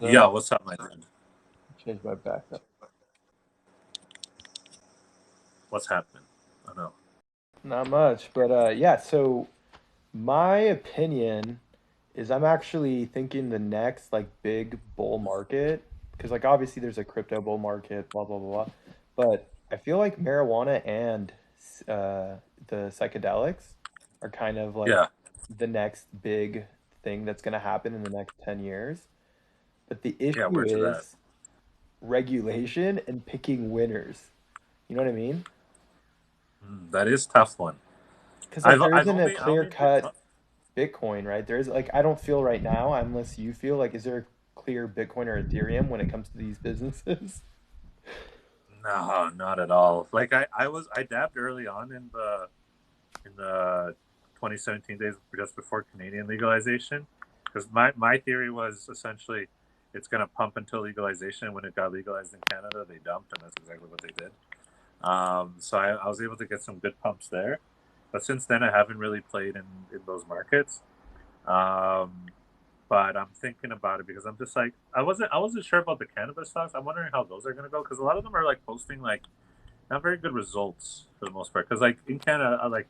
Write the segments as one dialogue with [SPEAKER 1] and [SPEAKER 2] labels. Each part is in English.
[SPEAKER 1] Yeah,
[SPEAKER 2] So
[SPEAKER 1] what's up, my friend?
[SPEAKER 2] change my backup.
[SPEAKER 1] What's happening? I know.
[SPEAKER 2] Not much, but yeah. So my opinion is I'm actually thinking the next like big bull market because like obviously there's a crypto bull market, blah blah blah, blah. But I feel like marijuana and uh, the psychedelics are kind of like
[SPEAKER 1] Yeah,
[SPEAKER 2] the next big thing that's going to happen in the next 10 years. But the
[SPEAKER 1] yeah,
[SPEAKER 2] issue
[SPEAKER 1] where's that?
[SPEAKER 2] is regulation and picking winners. You know what I mean?
[SPEAKER 1] That is tough one.
[SPEAKER 2] Because like
[SPEAKER 1] I've
[SPEAKER 2] there
[SPEAKER 1] I've
[SPEAKER 2] isn't a
[SPEAKER 1] only I
[SPEAKER 2] clear
[SPEAKER 1] only did
[SPEAKER 2] cut Bitcoin, right? There is like I don't feel right now, unless you feel like is there a clear Bitcoin or Ethereum when it comes to these businesses?
[SPEAKER 1] no, not at all. Like I dabbed early on in the 2017 days just before Canadian legalization because my theory was essentially it's going to pump until legalization. When it got legalized in Canada, they dumped, and that's exactly what they did. So I was able to get some good pumps there, but since then I haven't really played in those markets. Um, but I'm thinking about it because I'm just like I wasn't sure about the cannabis stocks. I'm wondering how those are going to go because a lot of them are like posting like not very good results for the most part. Because like in Canada, like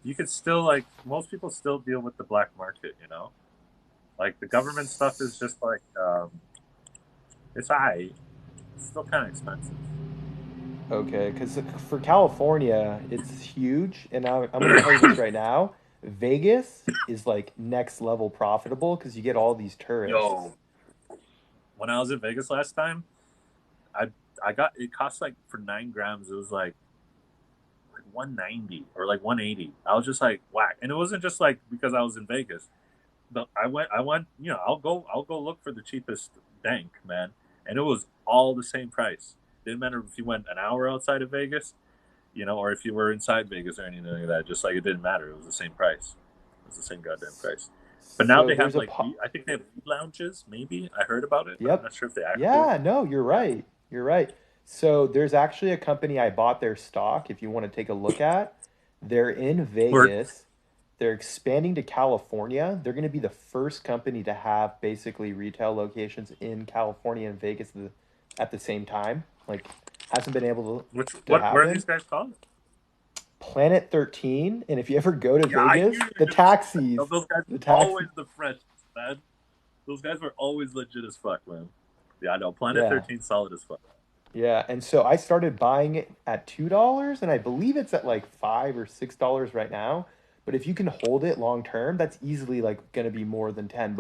[SPEAKER 1] you could still like most people still deal with the black market. Like the government stuff is just like it's it's still kind of expensive.
[SPEAKER 2] Okay, because for California, it's huge, and I'm going to tell you this right now. Vegas is like next level profitable because you get all these tourists.
[SPEAKER 1] Yo, when I was in Vegas last time, I I got it cost like for 9 grams. It was like 190 or like 180. I was just like whack, and it wasn't just like because I was in Vegas. I went. I'll go look for the cheapest dank, man, and it was all the same price. Didn't matter if you went an hour outside of Vegas, or if you were inside Vegas or anything like that. Just like it didn't matter. It was the same price. It was the same goddamn price. But now
[SPEAKER 2] So
[SPEAKER 1] they have
[SPEAKER 2] there's a
[SPEAKER 1] like
[SPEAKER 2] po
[SPEAKER 1] I think they have weed lounges. Maybe I heard about it, but I'm
[SPEAKER 2] Yep.
[SPEAKER 1] not sure if they actually.
[SPEAKER 2] Yeah, no, you're
[SPEAKER 1] Yeah.
[SPEAKER 2] right. You're right. So there's actually a company I bought their stock if you want to take a look at. They're in
[SPEAKER 1] Or
[SPEAKER 2] Vegas. They're expanding to California. They're going to be the first company to have basically retail locations in California and Vegas at the same time. Like hasn't been able
[SPEAKER 1] which
[SPEAKER 2] to
[SPEAKER 1] what are these
[SPEAKER 2] happen.
[SPEAKER 1] guys called?
[SPEAKER 2] Planet 13, and if you ever go to
[SPEAKER 1] Yeah, I knew
[SPEAKER 2] Vegas,
[SPEAKER 1] you were gonna say that. No, those guys
[SPEAKER 2] the
[SPEAKER 1] were
[SPEAKER 2] taxis,
[SPEAKER 1] always the freshest, man. Those guys were always legit as fuck, man. Yeah, I know. Planet
[SPEAKER 2] yeah.
[SPEAKER 1] 13 solid as fuck.
[SPEAKER 2] Yeah, and so I started buying it at $2, and I believe it's at like $5 or $6 right now. But if you can hold it long term, that's easily like going to be more than $10.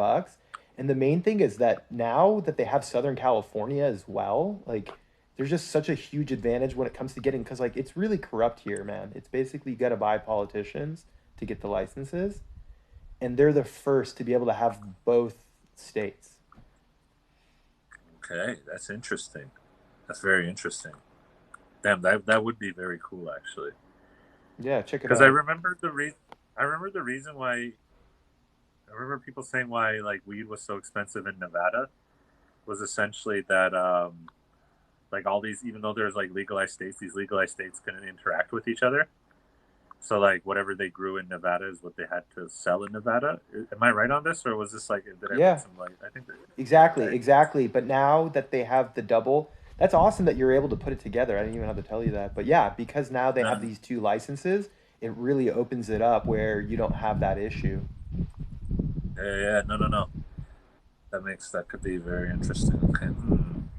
[SPEAKER 2] And the main thing is that now that they have Southern California as well, like there's just such a huge advantage when it comes to getting, because like it's really corrupt here, man. It's basically you got to buy politicians to get the licenses, and they're the first to be able to have both states.
[SPEAKER 1] Okay, that's interesting. That's very interesting. Damn, that would be very cool actually.
[SPEAKER 2] Yeah, check it
[SPEAKER 1] Because I
[SPEAKER 2] out.
[SPEAKER 1] remember the reason. I remember the reason why. I remember people saying why like weed was so expensive in Nevada was essentially that like all these, even though there's like legalized states, these legalized states couldn't interact with each other. So like whatever they grew in Nevada is what they had to sell in Nevada. Am I right on this, or was this like did I read
[SPEAKER 2] Yeah,
[SPEAKER 1] some like I think that
[SPEAKER 2] exactly,
[SPEAKER 1] okay.
[SPEAKER 2] exactly. But now that they have the double, that's awesome that you're able to put it together. I didn't even have to tell you that. But yeah, because now they have
[SPEAKER 1] No,
[SPEAKER 2] these two licenses, it really opens it up where you don't have that issue.
[SPEAKER 1] yeah, no, no, no. That could be very interesting. Okay,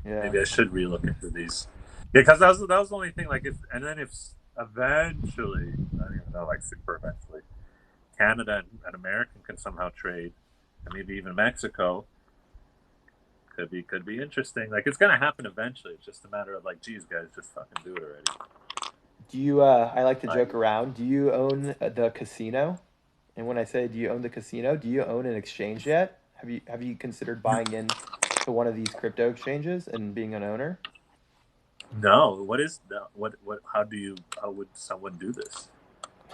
[SPEAKER 2] Yeah.
[SPEAKER 1] maybe I should relook into these. Yeah, because that was the only thing. Like if and then if eventually, I don't even know, like super eventually, Canada and America can somehow trade, and maybe even Mexico could be interesting. Like it's gonna happen eventually. It's just a matter of like, geez, guys, just fucking do it already.
[SPEAKER 2] Do you, I like to
[SPEAKER 1] Like,
[SPEAKER 2] joke around. Do you own the casino? And when I say do you own the casino, do you own an exchange yet? Have you considered buying in to one of these crypto exchanges and being an owner?
[SPEAKER 1] no, what is no, what? How would someone do this?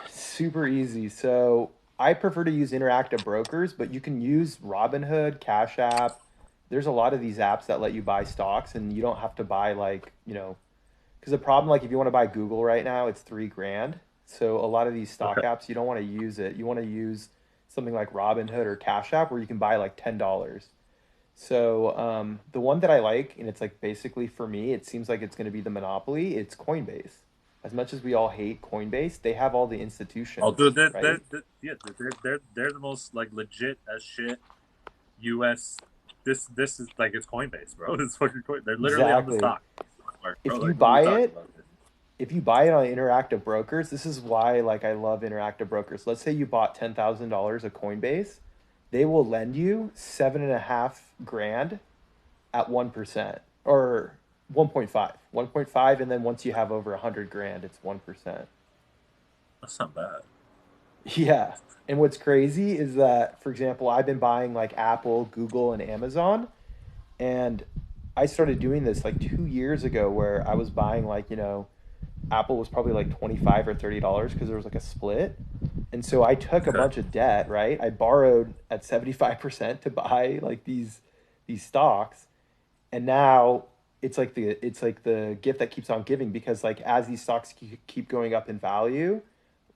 [SPEAKER 2] Super easy. So I prefer to use interactive brokers, but you can use Robinhood, Cash App. There's a lot of these apps that let you buy stocks, and you don't have to buy like, because the problem, like if you want to buy Google right now, it's 3 grand. So a lot of these stock
[SPEAKER 1] Okay,
[SPEAKER 2] apps, you don't want to use it. You want to use something like Robinhood or Cash App where you can buy like $10. So the one that I like, and it's like basically for me, it seems like it's going to be the monopoly. It's Coinbase. As much as we all hate Coinbase, they have all the
[SPEAKER 1] Oh,
[SPEAKER 2] institutions,
[SPEAKER 1] dude,
[SPEAKER 2] right?
[SPEAKER 1] yeah, they're the most like legit as shit U.S. This is like it's Coinbase, bro. It's fucking Coin. They're literally on the
[SPEAKER 2] Exactly.
[SPEAKER 1] stock market, bro.
[SPEAKER 2] If you
[SPEAKER 1] Like, what are we
[SPEAKER 2] buy
[SPEAKER 1] talking
[SPEAKER 2] it,
[SPEAKER 1] about?
[SPEAKER 2] if you buy it on Interactive Brokers, this is why like I love Interactive Brokers. Let's say you bought $10,000 of Coinbase, they will lend you 7.5 grand at 1% or 1.5, 1.5, and then once you have over 100 grand, it's 1%.
[SPEAKER 1] That's not bad.
[SPEAKER 2] Yeah. And what's crazy is that, for example, I've been buying like Apple, Google, and Amazon. And I started doing this like 2 years ago where I was buying like, Apple was probably like 25 or $30 because there was like a split. And so I took a
[SPEAKER 1] Okay.
[SPEAKER 2] bunch of debt, right? I borrowed at 75% to buy like these stocks. And now it's like the gift that keeps on giving because like as these stocks keep going up in value,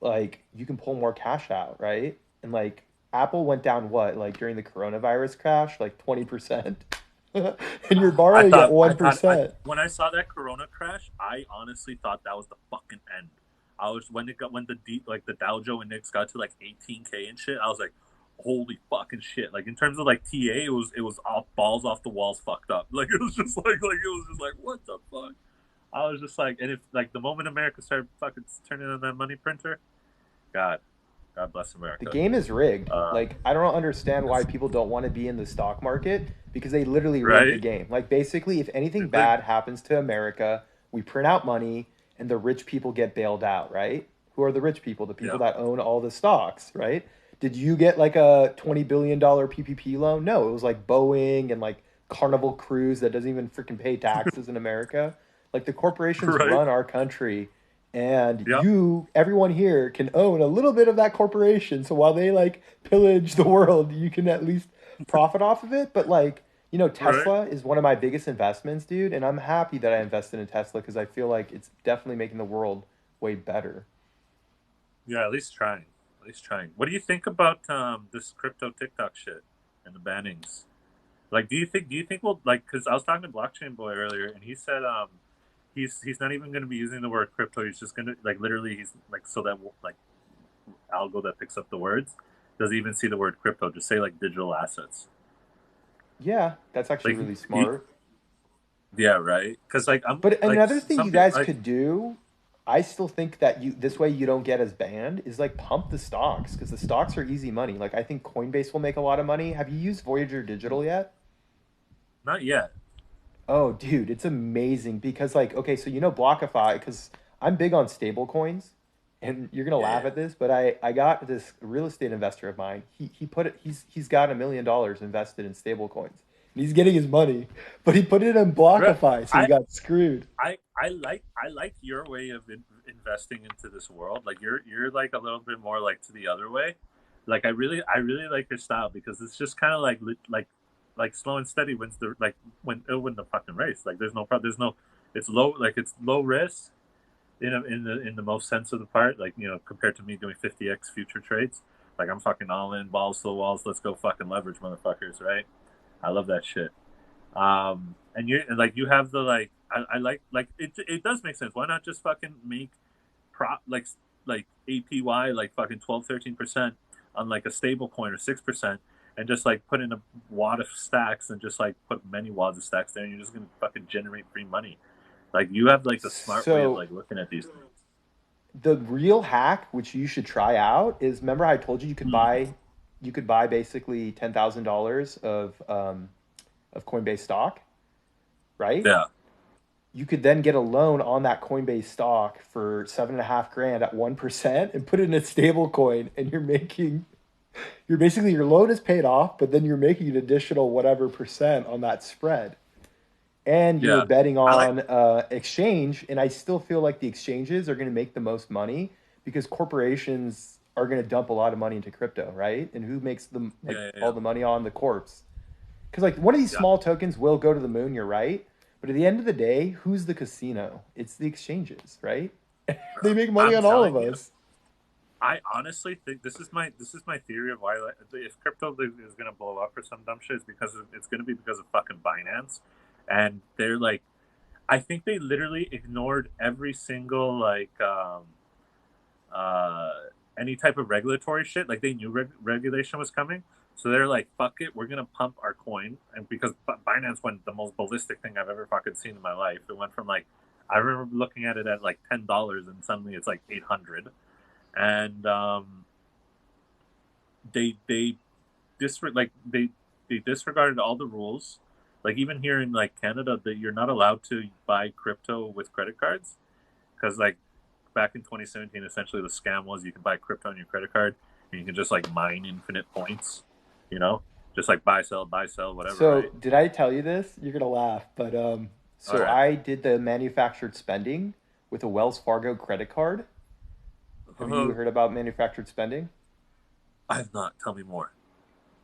[SPEAKER 2] like you can pull more cash out, right? And like Apple went down what, like during the coronavirus crash, like 20%. And you're borrowing at
[SPEAKER 1] I
[SPEAKER 2] 1%.
[SPEAKER 1] when I saw that Corona crash, I honestly thought that was the fucking end. I was when the deep like the Dow Jones Index got to like 18K and shit. I was like, holy fucking shit! Like in terms of like TA, it was off balls off the walls, fucked up. Like it was just like it was just like what the fuck. I was just like, and if like the moment America started fucking turning on that money printer, God, God bless
[SPEAKER 2] The
[SPEAKER 1] America.
[SPEAKER 2] game is rigged.
[SPEAKER 1] Uh,
[SPEAKER 2] Like I don't understand why people don't want to be in the stock market because they literally rigged the
[SPEAKER 1] right?
[SPEAKER 2] game. Like basically if anything
[SPEAKER 1] Like,
[SPEAKER 2] bad happens to America, we print out money and the rich people get bailed out, right? Who are the rich people? The people
[SPEAKER 1] yeah,
[SPEAKER 2] that own all the stocks, right? Did you get like a $20 billion PPP loan? No, it was like Boeing and like Carnival Cruise that doesn't even freaking pay taxes in America. Like the corporations
[SPEAKER 1] right?
[SPEAKER 2] run our country and
[SPEAKER 1] Yep.
[SPEAKER 2] everyone here can own a little bit of that corporation. So while they like pillage the world, you can at least profit off of it. But like,
[SPEAKER 1] Right?
[SPEAKER 2] Tesla is one of my biggest investments, dude. And I'm happy that I invested in Tesla because I feel like it's definitely making the world way better.
[SPEAKER 1] Yeah, at least trying. At least trying. What do you think about this crypto TikTok shit and the bannings? Like, do you think we'll like? Because I was talking to Blockchain Boy earlier, and he said he's not even going to be using the word crypto. He's just going to like literally he's like so that like algo that picks up the words doesn't even see the word crypto. Just say like digital assets.
[SPEAKER 2] Yeah, that's actually
[SPEAKER 1] Like
[SPEAKER 2] really
[SPEAKER 1] he
[SPEAKER 2] smart.
[SPEAKER 1] yeah, right. Because like I'm
[SPEAKER 2] But
[SPEAKER 1] like
[SPEAKER 2] another thing
[SPEAKER 1] some
[SPEAKER 2] you
[SPEAKER 1] people
[SPEAKER 2] guys
[SPEAKER 1] like
[SPEAKER 2] could do, I still think that you this way you don't get as banned is like pump the stocks because the stocks are easy money. Like I think Coinbase will make a lot of money. Have you used Voyager Digital yet?
[SPEAKER 1] not yet.
[SPEAKER 2] Oh, dude, it's amazing because like okay, so BlockFi because I'm big on stable coins, and you're gonna laugh
[SPEAKER 1] Yeah.
[SPEAKER 2] at this, but I got this real estate investor of mine. He put it he's got $1 million invested in stable coins. And he's getting his money, but he put it in
[SPEAKER 1] Right.
[SPEAKER 2] BlockFi, so he
[SPEAKER 1] I
[SPEAKER 2] got screwed.
[SPEAKER 1] I like your way of investing into this world. Like you're like a little bit more like to the other way. Like I really like your style because it's just kind of like slow and steady wins the like when it'll win the fucking race. Like there's no it's low like it's low risk in the most sense of the part. Like compared to me doing 50x future trades. Like I'm fucking all in balls to the walls. Let's go fucking leverage motherfuckers. Right. I love that shit. And you have the I like it does make sense. Why not just fucking make prop like APY like fucking 12-13% on like a stable coin or 6% and just like put in a wad of stacks and just like put many wads of stacks there and you're just gonna fucking generate free money. Like you have like the smart way of
[SPEAKER 2] So
[SPEAKER 1] like looking at these things.
[SPEAKER 2] the real hack, which you should try out, is remember I told you
[SPEAKER 1] Hmm.
[SPEAKER 2] you could buy basically $10,000 of Coinbase stock, right?
[SPEAKER 1] Yeah.
[SPEAKER 2] You could then get a loan on that Coinbase stock for 7.5 grand at 1% and put it in a stable coin, and you're basically your loan is paid off, but then you're making an additional whatever percent on that spread. And you're
[SPEAKER 1] Yeah.
[SPEAKER 2] betting
[SPEAKER 1] I like
[SPEAKER 2] on exchange, and I still feel like the exchanges are going to make the most money because corporations are going to dump a lot of money into crypto, right? And who makes them like
[SPEAKER 1] yeah, yeah,
[SPEAKER 2] all
[SPEAKER 1] yeah.
[SPEAKER 2] the money on the corpse? Because like one of these
[SPEAKER 1] Yeah.
[SPEAKER 2] small tokens will go to the moon, you're right. But at the end of the day, who's the casino? It's the exchanges, right? They make money
[SPEAKER 1] I'm
[SPEAKER 2] on all of
[SPEAKER 1] telling you.
[SPEAKER 2] us.
[SPEAKER 1] I honestly think this is my theory of why, like, if crypto is going to blow up for some dumb shit, it's because it's going to be because of fucking Binance, and they're like, I think they literally ignored every single like uh any type of regulatory shit. Like they knew regulation was coming, so they're like, fuck it, we're gonna pump our coin, and because Binance went the most ballistic thing I've ever fucking seen in my life. It went from like, I remember looking at it at like $10, and suddenly it's like 800, and they like they disregarded all the rules. Like even here in like Canada, that you're not allowed to buy crypto with credit cards because like back in 2017, essentially the scam was you can buy crypto on your credit card and you can just like mine infinite points, you know, just like buy sell, whatever,
[SPEAKER 2] So
[SPEAKER 1] right?
[SPEAKER 2] did I tell you this? You're gonna laugh, but
[SPEAKER 1] All
[SPEAKER 2] so
[SPEAKER 1] right.
[SPEAKER 2] I did the manufactured spending with a Wells Fargo credit card. Have you heard about manufactured spending?
[SPEAKER 1] I have not. Tell me more.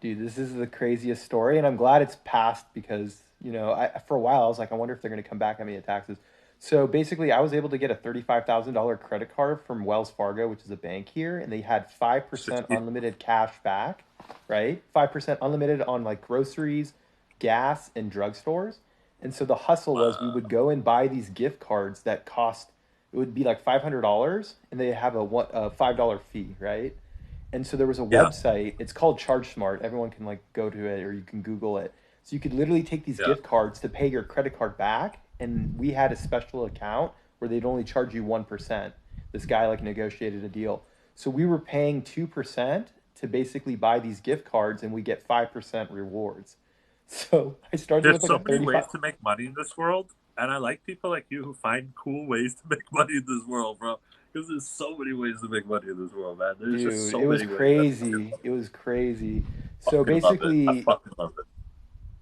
[SPEAKER 2] Dude, this is the craziest story, and I'm glad it's passed because, I for a while I was like, I wonder if they're gonna come back at me at taxes. So basically, I was able to get a $35,000 credit card from Wells Fargo, which is a bank here, and they had 5%
[SPEAKER 1] Shit.
[SPEAKER 2] unlimited cash back, right? 5% unlimited on like groceries, gas, and drugstores. And so the hustle was we would go and buy these gift cards that cost, it would be like $500, and they have a $5 fee, right? And so there was a
[SPEAKER 1] Yeah,
[SPEAKER 2] website. It's called ChargeSmart. Everyone can like go to it or you can Google it. So you could literally take these
[SPEAKER 1] yeah.
[SPEAKER 2] gift cards to pay your credit card back. And we had a special account where they'd only charge you 1%. This guy like negotiated a deal. So we were paying 2% to basically buy these gift cards and we get 5% rewards. So I started
[SPEAKER 1] There's
[SPEAKER 2] with like a
[SPEAKER 1] so many ways
[SPEAKER 2] 35.
[SPEAKER 1] to make money in this world, and I like people like you who find cool ways to make money in this world, bro. Because there's so many ways to make money in this world, man. There's just
[SPEAKER 2] Dude,
[SPEAKER 1] so
[SPEAKER 2] it was
[SPEAKER 1] many ways. I
[SPEAKER 2] crazy. It was crazy. So
[SPEAKER 1] fucking love it. I
[SPEAKER 2] basically,
[SPEAKER 1] fucking love it.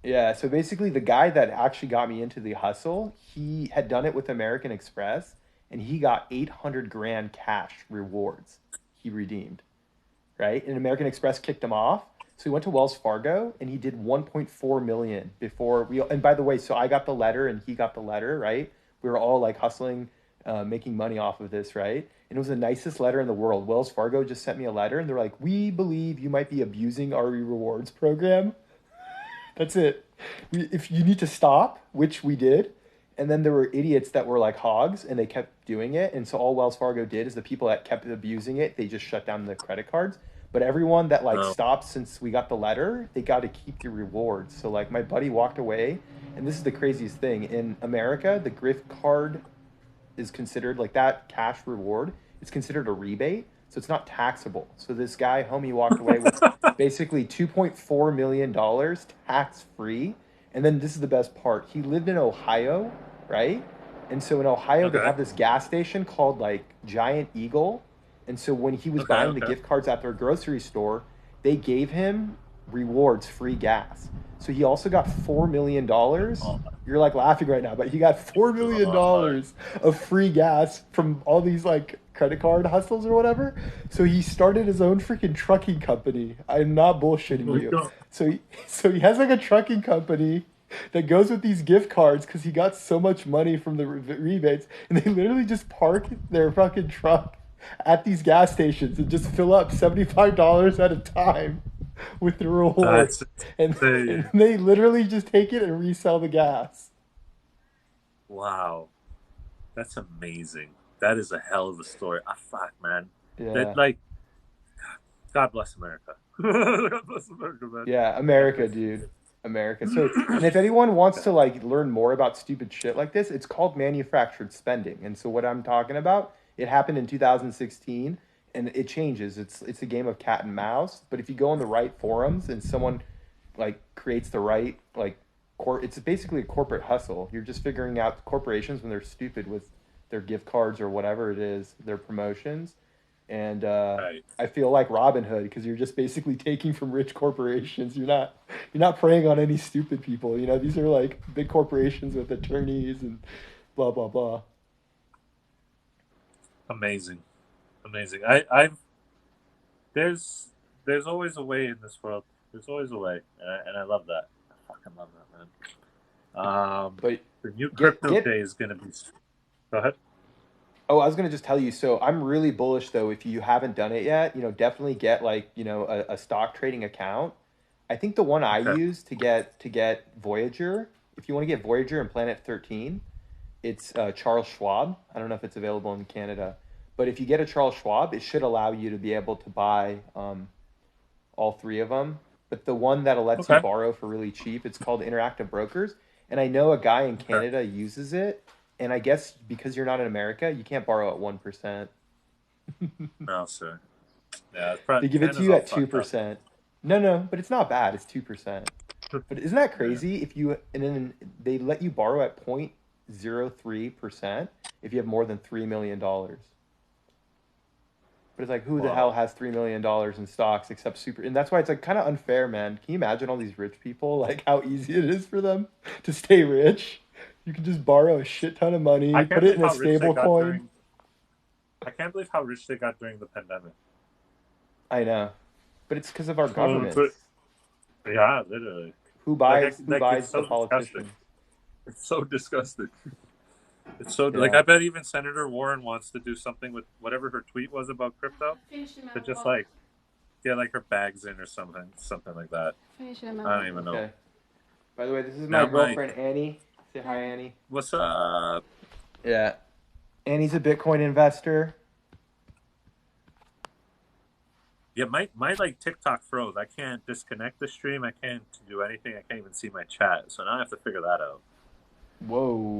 [SPEAKER 2] yeah, so basically the guy that actually got me into the hustle, he had done it with American Express and he got 800 grand cash rewards he redeemed, right? And American Express kicked him off. So he went to Wells Fargo and he did 1.4 million before we, and by the way, so I got the letter and he got the letter, right? We were all like hustling, making money off of this, right? And it was the nicest letter in the world. Wells Fargo just sent me a letter and they're like, "We believe you might be abusing our rewards program." That's it. If you need to stop, which we did, and then there were idiots that were like hogs and they kept doing it. And so all Wells Fargo did is the people that kept abusing it, they just shut down the credit cards. But everyone that like
[SPEAKER 1] Um,
[SPEAKER 2] stopped since we got the letter, they got to keep the rewards. So like my buddy walked away, and this is the craziest thing. In America, the gift card is considered like that cash reward. It's considered a rebate, so it's not taxable. So this guy, homie, walked away with basically $2.4 million tax free. And then this is the best part. He lived in Ohio, right? And so in Ohio, they
[SPEAKER 1] okay,
[SPEAKER 2] have this gas station called like Giant Eagle. And so when he was
[SPEAKER 1] okay,
[SPEAKER 2] buying the
[SPEAKER 1] okay.
[SPEAKER 2] gift cards at their grocery store, they gave him rewards, free gas. So he also got $4 million.
[SPEAKER 1] Oh,
[SPEAKER 2] You're like laughing right now, but he got $4 million
[SPEAKER 1] God.
[SPEAKER 2] dollars of free gas from all these like credit card hustles or whatever. So he started his own freaking trucking company. I'm not
[SPEAKER 1] Oh
[SPEAKER 2] bullshitting
[SPEAKER 1] my
[SPEAKER 2] you.
[SPEAKER 1] God.
[SPEAKER 2] So he has like a trucking company that goes with these gift cards because he got so much money from the rebates, and they literally just park their fucking truck at these gas stations and just fill up $75 at a time with the
[SPEAKER 1] That's
[SPEAKER 2] rewards, and
[SPEAKER 1] insane.
[SPEAKER 2] they literally just take it and resell the gas.
[SPEAKER 1] Wow, that's amazing. That is a hell of a story. Ah, fuck, man. That
[SPEAKER 2] Yeah.
[SPEAKER 1] like, God bless America. God bless America, man.
[SPEAKER 2] Yeah,
[SPEAKER 1] That
[SPEAKER 2] America,
[SPEAKER 1] is
[SPEAKER 2] dude. America. So, and if anyone wants to like learn more about stupid shit like this, it's called manufactured spending. And so what I'm talking about, it happened in 2016 and it changes. It's a game of cat and mouse, but if you go on the right forums and someone like creates the right like it's basically a corporate hustle. You're just figuring out corporations when they're stupid with their gift cards or whatever it is, their promotions. And
[SPEAKER 1] right.
[SPEAKER 2] I feel like Robin Hood because you're just basically taking from rich corporations. You're not preying on any stupid people. These are like big corporations with attorneys and blah blah blah.
[SPEAKER 1] Amazing, amazing. I've there's always a way in this world. There's always a way, and I love that. I fucking love that, man.
[SPEAKER 2] But
[SPEAKER 1] The new
[SPEAKER 2] get
[SPEAKER 1] crypto
[SPEAKER 2] get
[SPEAKER 1] day is gonna be. Go ahead.
[SPEAKER 2] Oh, I was gonna just tell you. So I'm really bullish though. If you haven't done it yet, definitely get like a stock trading account. I think the one I
[SPEAKER 1] Okay.
[SPEAKER 2] use to get Voyager. If you want to get Voyager and Planet 13, it's Charles Schwab. I don't know if it's available in Canada, but if you get a Charles Schwab, it should allow you to be able to buy all three of them. But the one that lets you
[SPEAKER 1] Okay.
[SPEAKER 2] borrow for really cheap, it's called Interactive Brokers. And I know a guy in
[SPEAKER 1] Okay.
[SPEAKER 2] Canada uses it. And I guess because you're not in America, you can't borrow at 1%.
[SPEAKER 1] No, sir. Yeah, it's probably,
[SPEAKER 2] They give it to
[SPEAKER 1] Canada's
[SPEAKER 2] you
[SPEAKER 1] all
[SPEAKER 2] at
[SPEAKER 1] fucked up.
[SPEAKER 2] 2%. No, but it's not bad. It's 2%. But isn't that
[SPEAKER 1] Yeah.
[SPEAKER 2] crazy? If you and then they let you borrow at 0.03% if you have more than $3 million. But it's like, who the hell
[SPEAKER 1] Whoa.
[SPEAKER 2] has $3 million in stocks except super? And that's why it's like kind of unfair, man. Can you imagine all these rich people, like how easy it is for them to stay rich? You can just borrow a shit ton of
[SPEAKER 1] I
[SPEAKER 2] money, put
[SPEAKER 1] can't
[SPEAKER 2] it
[SPEAKER 1] believe
[SPEAKER 2] in a
[SPEAKER 1] how rich they
[SPEAKER 2] stable
[SPEAKER 1] got
[SPEAKER 2] coin.
[SPEAKER 1] during. I can't believe how rich they got during the pandemic.
[SPEAKER 2] I know, but it's because of our
[SPEAKER 1] Oh,
[SPEAKER 2] governments.
[SPEAKER 1] yeah, literally.
[SPEAKER 2] Who
[SPEAKER 1] Like,
[SPEAKER 2] buys? Who
[SPEAKER 1] like it's
[SPEAKER 2] buys the
[SPEAKER 1] so disgusting.
[SPEAKER 2] politicians?
[SPEAKER 1] It's so disgusting. It's so like
[SPEAKER 2] Yeah,
[SPEAKER 1] I bet even Senator Warren wants to do something with whatever her tweet was about crypto
[SPEAKER 3] Finishing my
[SPEAKER 1] to just
[SPEAKER 3] walk.
[SPEAKER 1] like get like her bags in or something like that.
[SPEAKER 3] Finishing my
[SPEAKER 1] I
[SPEAKER 3] walk.
[SPEAKER 1] don't even know.
[SPEAKER 2] okay. By the way, this is my
[SPEAKER 1] Now, Mike,
[SPEAKER 2] girlfriend Annie. Say hi,
[SPEAKER 3] Hi.
[SPEAKER 2] Annie.
[SPEAKER 1] what's up?
[SPEAKER 2] Yeah, Annie's a Bitcoin investor.
[SPEAKER 1] Yeah, my like TikTok froze. I can't disconnect the stream. I can't do anything. I can't even see my chat. So now I have to figure that out.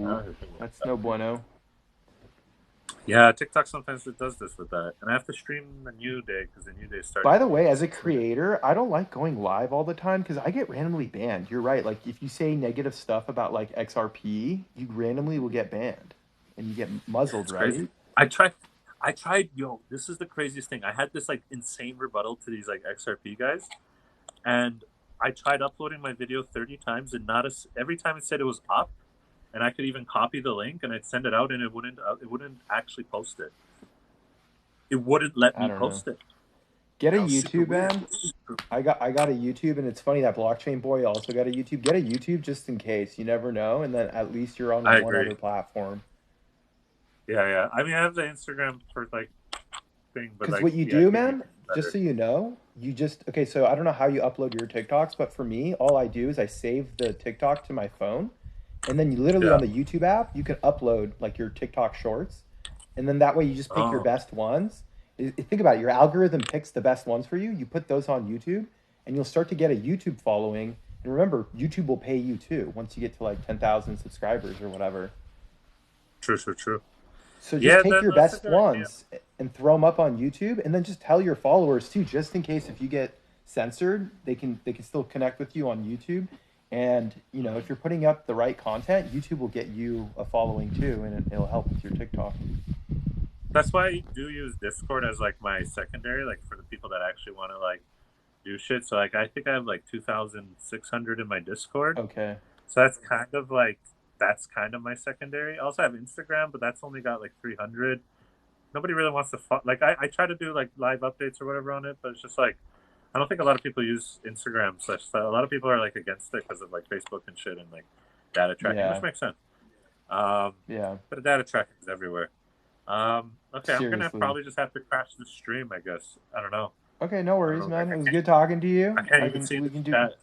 [SPEAKER 1] Now I
[SPEAKER 2] Whoa,
[SPEAKER 1] have to figure
[SPEAKER 2] that's
[SPEAKER 1] that
[SPEAKER 2] no
[SPEAKER 1] out.
[SPEAKER 2] bueno.
[SPEAKER 1] Yeah, TikTok sometimes it does this with that, and I have to stream the new day because the new day starts
[SPEAKER 2] By the way, as a
[SPEAKER 1] 6 minutes.
[SPEAKER 2] creator, I don't like going live all the time because I get randomly banned. You're right. Like if you say negative stuff about like XRP, you randomly will get banned and you get muzzled,
[SPEAKER 1] It's
[SPEAKER 2] right?
[SPEAKER 1] crazy. I tried. Yo, this is the craziest thing. I had this like insane rebuttal to these like XRP guys, and I tried uploading my video 30 times, and not every time it said it was up, and I could even copy the link and I'd send it out, and it wouldn't actually post it. It wouldn't let
[SPEAKER 2] I
[SPEAKER 1] me
[SPEAKER 2] don't know.
[SPEAKER 1] post it.
[SPEAKER 2] Get a
[SPEAKER 1] That was super
[SPEAKER 2] YouTube,
[SPEAKER 1] weird.
[SPEAKER 2] man. I got a YouTube, and it's funny that Blockchain Boy also got a YouTube. Get a YouTube just in case. You never know, and then at least you're on
[SPEAKER 1] I
[SPEAKER 2] one
[SPEAKER 1] agree.
[SPEAKER 2] other platform.
[SPEAKER 1] Yeah, yeah. I mean, I have the Instagram for like thing, but
[SPEAKER 2] Because
[SPEAKER 1] like
[SPEAKER 2] what you
[SPEAKER 1] yeah, I
[SPEAKER 2] do,
[SPEAKER 1] think
[SPEAKER 2] man,
[SPEAKER 1] YouTube's
[SPEAKER 2] just
[SPEAKER 1] better.
[SPEAKER 2] so you know, you just okay. So I don't know how you upload your TikToks, but for me, all I do is I save the TikTok to my phone, and then you literally on
[SPEAKER 1] Yeah.
[SPEAKER 2] the YouTube app, you can upload like your TikTok shorts, and then that way you just pick your
[SPEAKER 1] Oh,
[SPEAKER 2] best ones. Think about it, your algorithm picks the best ones for you. You put those on YouTube, and you'll start to get a YouTube following. And remember, YouTube will pay you too once you get to like 10,000 subscribers or whatever.
[SPEAKER 1] true, true, true.
[SPEAKER 2] So just
[SPEAKER 1] Yeah,
[SPEAKER 2] take your
[SPEAKER 1] that's a
[SPEAKER 2] best
[SPEAKER 1] good idea.
[SPEAKER 2] ones and throw them up on YouTube, and then just tell your followers too, just in case if you get censored, they can still connect with you on YouTube. And if you're putting up the right content, YouTube will get you a following too, and it'll help with your TikTok.
[SPEAKER 1] That's why I do use Discord as like my secondary, like for the people that actually want to like do shit. So like I think I have like 2,600 in my Discord.
[SPEAKER 2] Okay.
[SPEAKER 1] So that's kind of my secondary. I also have Instagram, but that's only got like 300. Nobody really wants to like I try to do like live updates or whatever on it, but it's just like I don't think a lot of people use Instagram. So a lot of people are like against it because of like Facebook and shit and like data tracking, which
[SPEAKER 2] Yeah.
[SPEAKER 1] makes sense. Um,
[SPEAKER 2] Yeah.
[SPEAKER 1] but the data tracking is everywhere. Okay, I'm gonna
[SPEAKER 2] Seriously.
[SPEAKER 1] probably just have to crash the stream. I guess I don't know.
[SPEAKER 2] Okay, no
[SPEAKER 1] I don't
[SPEAKER 2] worries,
[SPEAKER 1] know.
[SPEAKER 2] man. It was good talking to
[SPEAKER 1] I
[SPEAKER 2] you.
[SPEAKER 1] can't
[SPEAKER 2] I
[SPEAKER 1] even
[SPEAKER 2] can
[SPEAKER 1] see
[SPEAKER 2] we
[SPEAKER 1] the
[SPEAKER 2] can do
[SPEAKER 1] chat.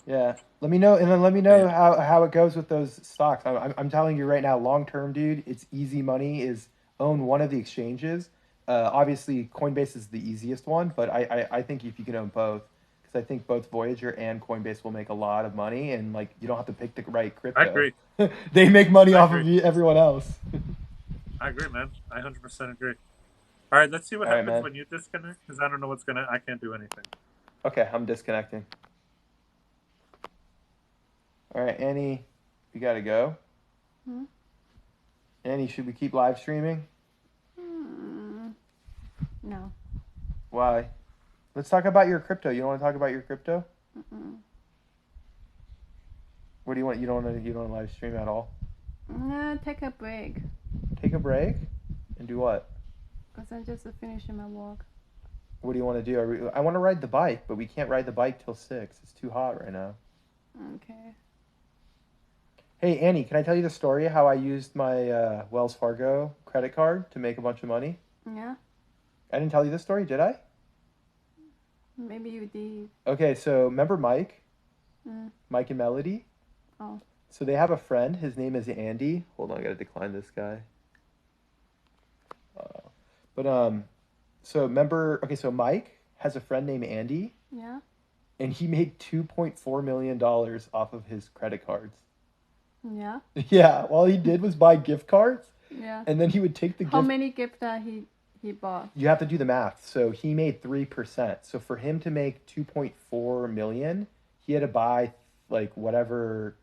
[SPEAKER 2] Yeah. Let me know, and then let me know
[SPEAKER 1] Yeah.
[SPEAKER 2] how it goes with those stocks. I'm telling you right now, long term, dude, it's easy money. Is own one of the exchanges. Obviously, Coinbase is the easiest one, but I think if you can own both, because I think both Voyager and Coinbase will make a lot of money, and like you don't have to pick the right
[SPEAKER 1] I
[SPEAKER 2] crypto.
[SPEAKER 1] agree.
[SPEAKER 2] They make money
[SPEAKER 1] I
[SPEAKER 2] off of
[SPEAKER 1] agree.
[SPEAKER 2] everyone else.
[SPEAKER 1] I agree, man. I 100% agree. All right, let's see what
[SPEAKER 2] All right,
[SPEAKER 1] happens
[SPEAKER 2] man.
[SPEAKER 1] when you disconnect because I don't know what's gonna. I can't do anything.
[SPEAKER 2] Okay, I'm disconnecting. All right, Annie, you gotta go.
[SPEAKER 3] Hmm?
[SPEAKER 2] Annie, should we keep live streaming?
[SPEAKER 3] Hmm. No.
[SPEAKER 2] Why? Let's talk about your crypto. You don't want to talk about your crypto?
[SPEAKER 3] Mm-mm.
[SPEAKER 2] What do you want? You don't want to live stream at all?
[SPEAKER 3] No, take a break.
[SPEAKER 2] Take a break and do what?
[SPEAKER 3] Because I'm just finishing my walk.
[SPEAKER 2] What do you want to do? I want to ride the bike, but we can't ride the bike till 6. It's too hot right now.
[SPEAKER 3] Okay.
[SPEAKER 2] Hey, Annie, can I tell you the story how I used my Wells Fargo credit card to make a bunch of money?
[SPEAKER 3] Yeah,
[SPEAKER 2] I didn't tell you this story, did I?
[SPEAKER 3] maybe you did.
[SPEAKER 2] Okay, so remember Mike?
[SPEAKER 3] Mm.
[SPEAKER 2] Mike and Melody?
[SPEAKER 3] Oh,
[SPEAKER 2] So they have a friend. His name is Andy. Hold on, I gotta decline this guy. But so remember? Okay, so Mike has a friend named Andy,
[SPEAKER 3] yeah,
[SPEAKER 2] and he made $2.4 million off of his credit cards.
[SPEAKER 3] yeah,
[SPEAKER 2] Yeah, all he did was buy gift cards,
[SPEAKER 3] yeah.
[SPEAKER 2] and then he would take the
[SPEAKER 3] How
[SPEAKER 2] gift.
[SPEAKER 3] many gift that he bought?
[SPEAKER 2] You have to do the math. So he made 3%. So for him to make 2.4 million, he had to buy like whatever,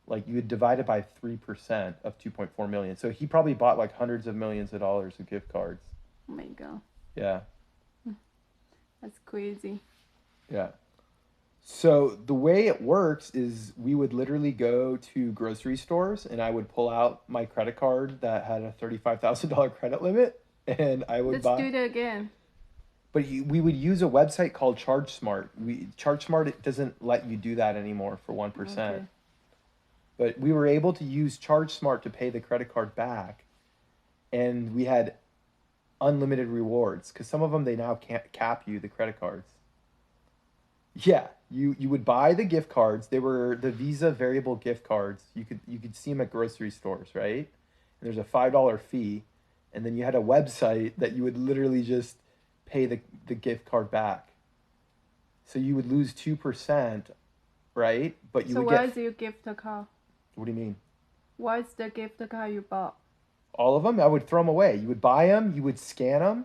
[SPEAKER 2] like you would divide it by 3% of 2.4 million. So he probably bought like hundreds of millions of dollars of gift cards.
[SPEAKER 3] Oh my god,
[SPEAKER 2] Yeah.
[SPEAKER 3] that's crazy.
[SPEAKER 2] Yeah. So the way it works is we would literally go to grocery stores and I would pull out my credit card that had a $35,000 credit limit and I would
[SPEAKER 3] Let's
[SPEAKER 2] buy.
[SPEAKER 3] do it again.
[SPEAKER 2] But we would use a website called ChargeSmart. ChargeSmart it doesn't let you do that anymore for 1%.
[SPEAKER 3] Okay.
[SPEAKER 2] But we were able to use ChargeSmart to pay the credit card back, and we had unlimited rewards because some of them they now can't cap you the credit cards. Yeah, you would buy the gift cards. They were the Visa variable gift cards. You could see them at grocery stores, right? And there's a $5 fee, and then you had a website that you would literally just pay the gift card back. So you would lose 2%, right? But you
[SPEAKER 3] So
[SPEAKER 2] would
[SPEAKER 3] where
[SPEAKER 2] get.
[SPEAKER 3] is your gift card?
[SPEAKER 2] What do you mean?
[SPEAKER 3] What's the gift card you bought?
[SPEAKER 2] All of them? I would throw them away. You would buy them, you would scan them,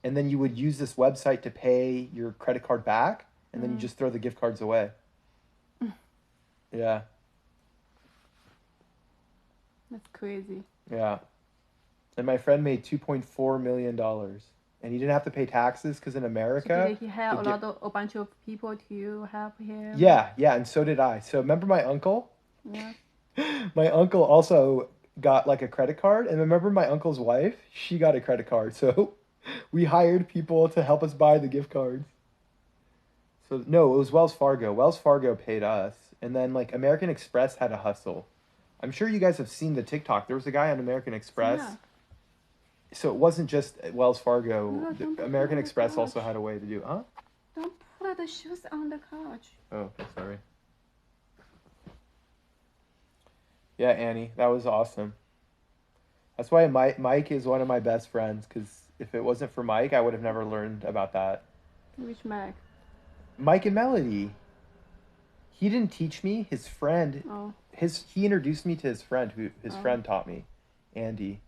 [SPEAKER 2] and then you would use this website to pay your credit card back, and then you just throw the gift cards away. Yeah,
[SPEAKER 3] That's crazy.
[SPEAKER 2] yeah. And my friend made $2.4 million, and he didn't have to pay taxes because in
[SPEAKER 3] So
[SPEAKER 2] America,
[SPEAKER 3] did he have
[SPEAKER 2] the
[SPEAKER 3] a bunch of people to help him?
[SPEAKER 2] yeah, yeah, and so did I. So remember my uncle?
[SPEAKER 3] Yeah.
[SPEAKER 2] My uncle also got like a credit card, and remember my uncle's wife? She got a credit card. So we hired people to help us buy the gift cards. So no, it was Wells Fargo. Wells Fargo paid us, and then like American Express had a hustle. I'm sure you guys have seen the TikTok. There was a guy on American Express.
[SPEAKER 3] Yeah.
[SPEAKER 2] So it wasn't just Wells Fargo.
[SPEAKER 3] No, don't put
[SPEAKER 2] American
[SPEAKER 3] it on the
[SPEAKER 2] Express also
[SPEAKER 3] couch.
[SPEAKER 2] had a way to do. Huh?
[SPEAKER 3] Don't put the shoes on the couch.
[SPEAKER 2] Oh, okay, sorry. Yeah, Annie, that was awesome. That's why Mike is one of my best friends. Because if it wasn't for Mike, I would have never learned about that.
[SPEAKER 3] Which Mac?
[SPEAKER 2] Mike and Melody. He didn't teach me. His friend,
[SPEAKER 3] Oh,
[SPEAKER 2] he introduced me to his friend, who his
[SPEAKER 3] Oh.
[SPEAKER 2] friend taught me, Andy.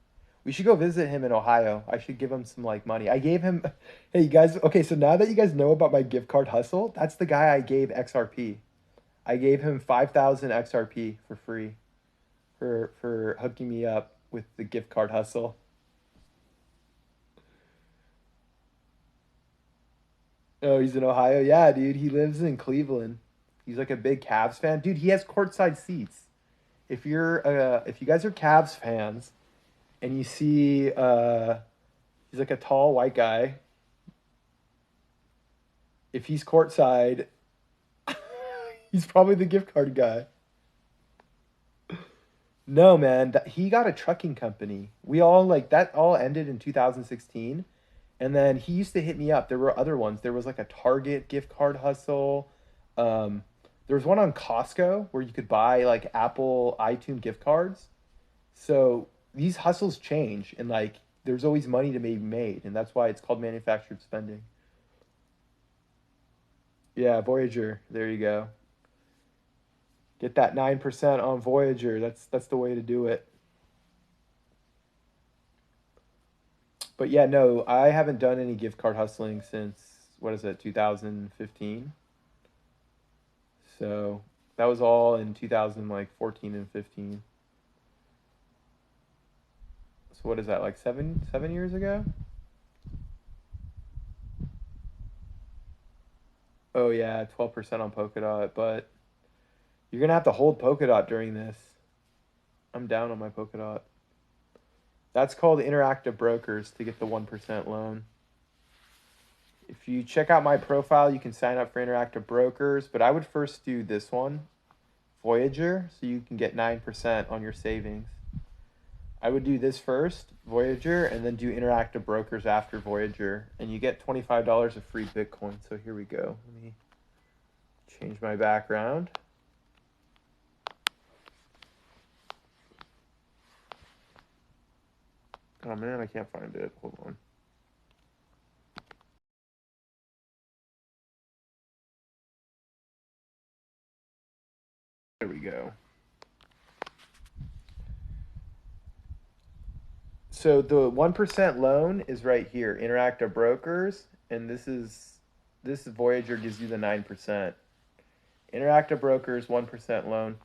[SPEAKER 2] We should go visit him in Ohio. I should give him some like money. I gave him. Hey, you guys. Okay, so now that you guys know about my gift card hustle, that's the guy I gave XRP. I gave him 5,000 XRP for free, for hooking me up with the gift card hustle. Oh, he's in Ohio. Yeah, dude. He lives in Cleveland. He's like a big Cavs fan. Dude, he has courtside seats. If you guys are Cavs fans and you see he's like a tall white guy. If he's courtside, he's probably the gift card guy. No, man, he got a trucking company. We all like that all ended in 2016. And then he used to hit me up. There were other ones. There was like a Target gift card hustle. Um, there was one on Costco where you could buy like Apple iTunes gift cards. So these hustles change, and like there's always money to be made, and that's why it's called manufactured spending. Yeah, Voyager. There you go. Get that 9% on Voyager. That's the way to do it. But yeah, no, I haven't done any gift card hustling since what is it, 2015. So that was all in 2014 and 15. So what is that, like 7 years ago? Oh yeah, 12% on Polkadot, but you're gonna have to hold Polkadot during this. I'm down on my Polkadot. That's called Interactive Brokers to get the 1% loan. If you check out my profile, you can sign up for Interactive Brokers, but I would first do this one, Voyager, so you can get 9% on your savings. I would do this first, Voyager, and then do Interactive Brokers after Voyager, and you get $25 of free Bitcoin. So here we go. Let me change my background. Oh man, I can't find it. Hold on. There we go. So the 1% loan is right here, Interactive Brokers, and this Voyager gives you the 9%. Interactive Brokers 1% loan.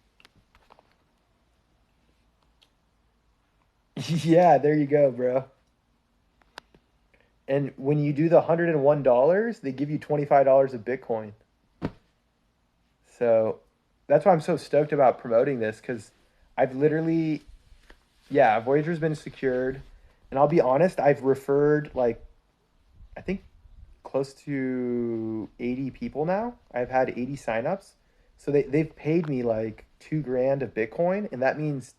[SPEAKER 2] Yeah, there you go, bro. And when you do the $101, they give you $25 of Bitcoin. So that's why I'm so stoked about promoting this, because I've literally, yeah, Voyager's been secured. And I'll be honest, I've referred like, I think close to 80 people now. I've had 80 signups. So they've paid me like $2,000 of Bitcoin. And that means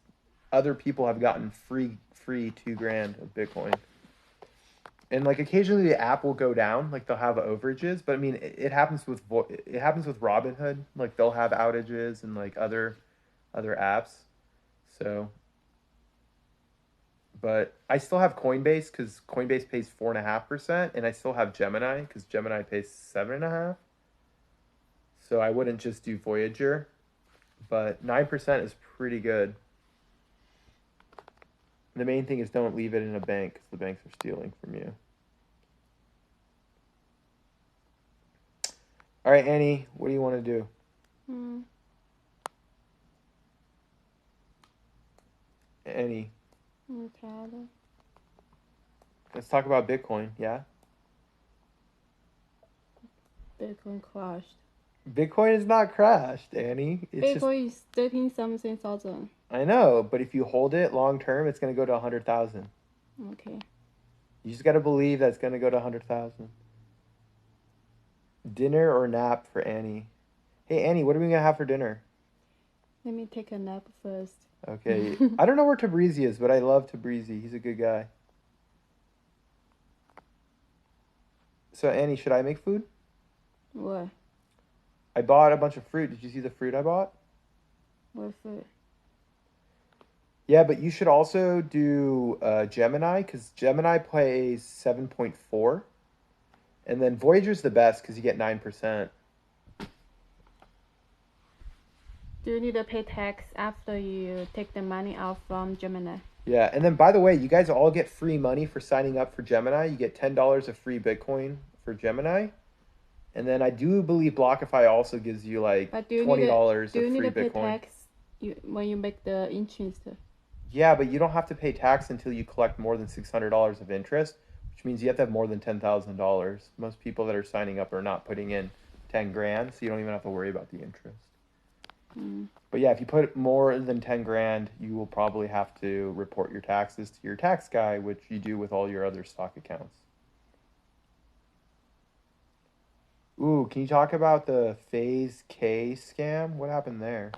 [SPEAKER 2] other people have gotten free $2,000 of Bitcoin. And like occasionally the app will go down, like they'll have overages, but I mean it happens with Robinhood, like they'll have outages and like other apps. So, but I still have Coinbase because Coinbase pays 4.5%, and I still have Gemini because Gemini pays 7.5%. So I wouldn't just do Voyager, but 9% is pretty good. The main thing is don't leave it in a bank because the banks are stealing from you. All right, Annie, what do you want to do? Annie,
[SPEAKER 3] Okay.
[SPEAKER 2] let's talk about Bitcoin, yeah?
[SPEAKER 3] Bitcoin crashed.
[SPEAKER 2] Bitcoin is not crashed, Annie. It's
[SPEAKER 3] Bitcoin is 13-something thousand.
[SPEAKER 2] I know, but if you hold it long term, it's going to go to 100,000.
[SPEAKER 3] Okay.
[SPEAKER 2] You just got to believe that's going to go to 100,000. Dinner or nap for Annie? Hey, Annie, what are we going to have for dinner?
[SPEAKER 3] Let me take a nap first.
[SPEAKER 2] Okay. I don't know where Tabrizi is, but I love Tabrizi. He's a good guy. So, Annie, should I make food?
[SPEAKER 3] What?
[SPEAKER 2] I bought a bunch of fruit. Did you see the fruit I bought?
[SPEAKER 3] What food?
[SPEAKER 2] Yeah, but you should also do Gemini, because Gemini plays 7.4. And then Voyager's the best because you get 9%.
[SPEAKER 3] Do you need to pay tax after you take the money out from Gemini?
[SPEAKER 2] Yeah, and then by the way, you guys all get free money for signing up for Gemini. You get $10 of free Bitcoin for Gemini. And then I do believe BlockFi also gives you like $20 of free Bitcoin.
[SPEAKER 3] Do you need to pay tax when you make the interest?
[SPEAKER 2] Yeah, but you don't have to pay tax until you collect more than $600 of interest, which means you have to have more than $10,000. Most people that are signing up are not putting in 10 grand, so you don't even have to worry about the interest. But yeah, if you put more than 10 grand, you will probably have to report your taxes to your tax guy, which you do with all your other stock accounts. Ooh, can you talk about the Phase K scam? What happened there?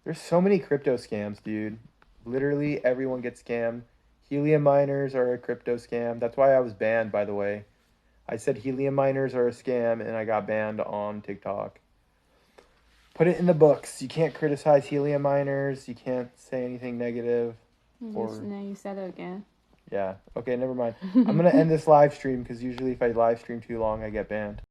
[SPEAKER 2] There's so many crypto scams, dude. Literally everyone gets scammed. Helium miners are a crypto scam. That's why I was banned, by the way. I said helium miners are a scam, and I got banned on TikTok. Put it in the books. You can't criticize helium miners. You can't say anything negative.
[SPEAKER 3] Now you said it again.
[SPEAKER 2] Yeah. Okay, never mind. I'm going to end this live stream because usually if I live stream too long, I get banned.